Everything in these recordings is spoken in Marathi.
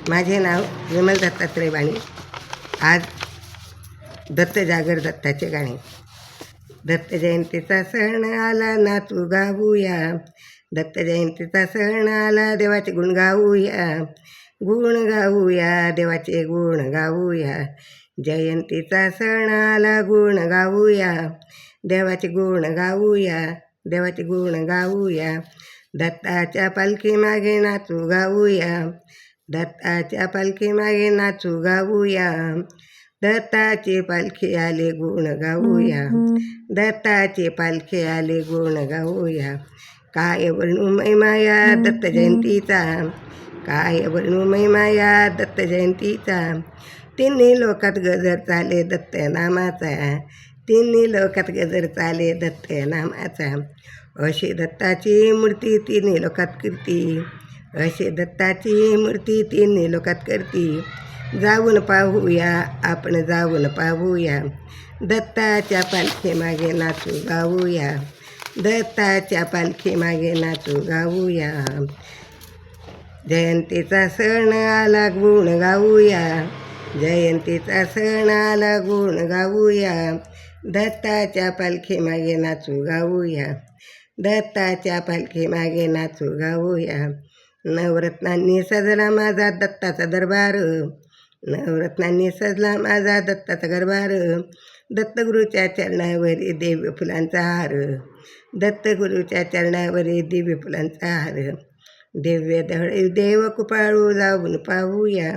माझे नाव विमल दत्तात्रय वाणी. आज दत्त जागर दत्ताचे गाणे. दत्त जयंतीचा सण आला नाचू गाऊया, दत्त जयंतीचा सण आला देवाचे गुण गाऊया, गुण गाऊया देवाचे गुण गाऊया. जयंतीचा सण आला गुण गाऊया, देवाचे गुण गाऊया, देवाचे गुण गाऊया. दत्ताच्या पालखी मागे नाचू गाऊया, दत्ताच्या पालखी मागे नाचू गाऊया. दत्ताची पालखी आले गुण गाऊया, दत्ताची पालखी आले गुण गाऊया. काय वर्णू महिमाया दत्त जयंतीचा, काय वर्णू महिमाया दत्त जयंतीचा. तिन्ही लोकात गजर चाले दत्त नामाचा, तिन्ही लोकात गजर चाले दत्त नामाचा. अशी दत्ताची मूर्ती तिन्ही लोकात कीर्ती, अशी दत्ताची मूर्ती तिन्ही लोकात करती. जाऊन पाहूया आपण जाऊन पाहूया, दत्ताच्या पालखी मागे नाचू गाऊया, दत्ताच्या पालखी मागे नाचू गाऊया. जयंतीचा सण आला गुण गाऊया, जयंतीचा सण आला गुण गाऊया. दत्ताच्या पालखी मागे नाचू गाऊया, दत्ताच्या पालखी मागे नाचू गाऊया. नवरत्नांनी सजला माझा दत्ताचा दरबार, नवरत्नांनी सजला माझा दत्ताचा दरबार. दत्तगुरूच्या चरणावरी दिव्य फुलांचा हार, दत्तगुरूच्या चरणावरी दिव्य फुलांचा हार. दिव्य दयाळू देव कृपाळू जाऊन पाहूया,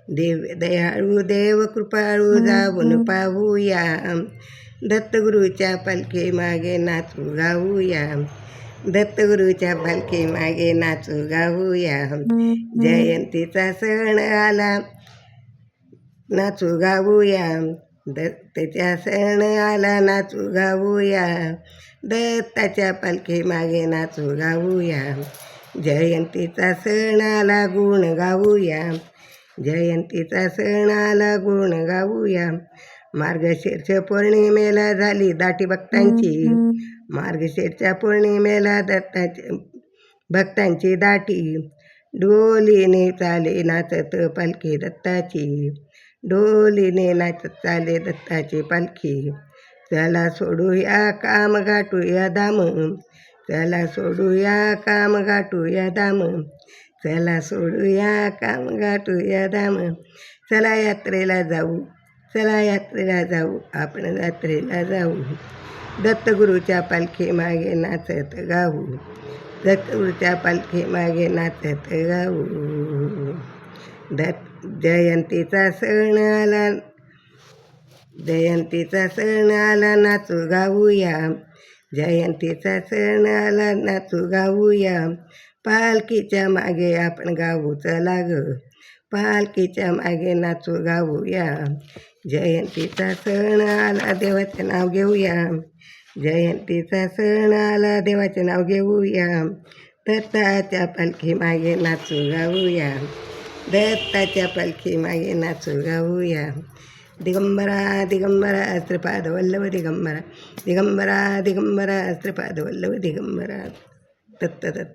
दिव्य दयाळू देव कृपाळू जाऊन पाहूया. दत्तगुरूच्या पालखी मागे नाचू गाऊया, दत्तगुरूच्या पालखी मागे नाचू गाऊया. जयंतीचा सण आला नाचू गाऊया, दत्ताच्या सण आला नाचू गाऊया, दत्ताच्या पालखी मागे नाचू गाऊया. जयंतीचा सण आला गुण गाऊया, जयंतीचा सण आला गुण गाऊया. मार्गशीर्ष पौर्णिमेला झाली दाटी भक्तांची, मार्गशीर्षच्या पौर्णिमेला दत्ताची भक्तांची दाटी. डोलीने चाले नाचत पालखी दत्ताची, डोलीने नाचत चाले दत्ताची पालखी. चला सोडूया काम गाठूया धाम, चला सोडूया काम गाठूया धाम, चला सोडूया काम गाठूया धाम. चला यात्रेला जाऊ, चला यात्रेला जाऊ, आपण यात्रेला जाऊ. दत्तगुरूच्या पालखी मागे नाचत गाऊ, दत्तगुरूच्या पालखी मागे नाचत गाऊ. जयंतीचा सण आला, जयंतीचा सण आला नाचू गाऊया, जयंतीचा सण आला नाचू गाऊया. पालखीच्या मागे आपण गाऊ चला ग, पालखीच्या मागे नाचू गाऊया. जयंतीचा सण आला देवाचे नाव घेऊया, जयंतीचा सण आला देवाचे नाव घेऊया. दत्ताच्या पालखी मागे नाचू गाऊया, दत्ताच्या पालखी मागे नाचू गाऊया. दिगंबरा दिगंबरा श्रीपाद वल्लभ दिगंबरा, दिगंबरा दिगंबरा श्रीपाद वल्लभ दिगंबरा. दत्त दत्त.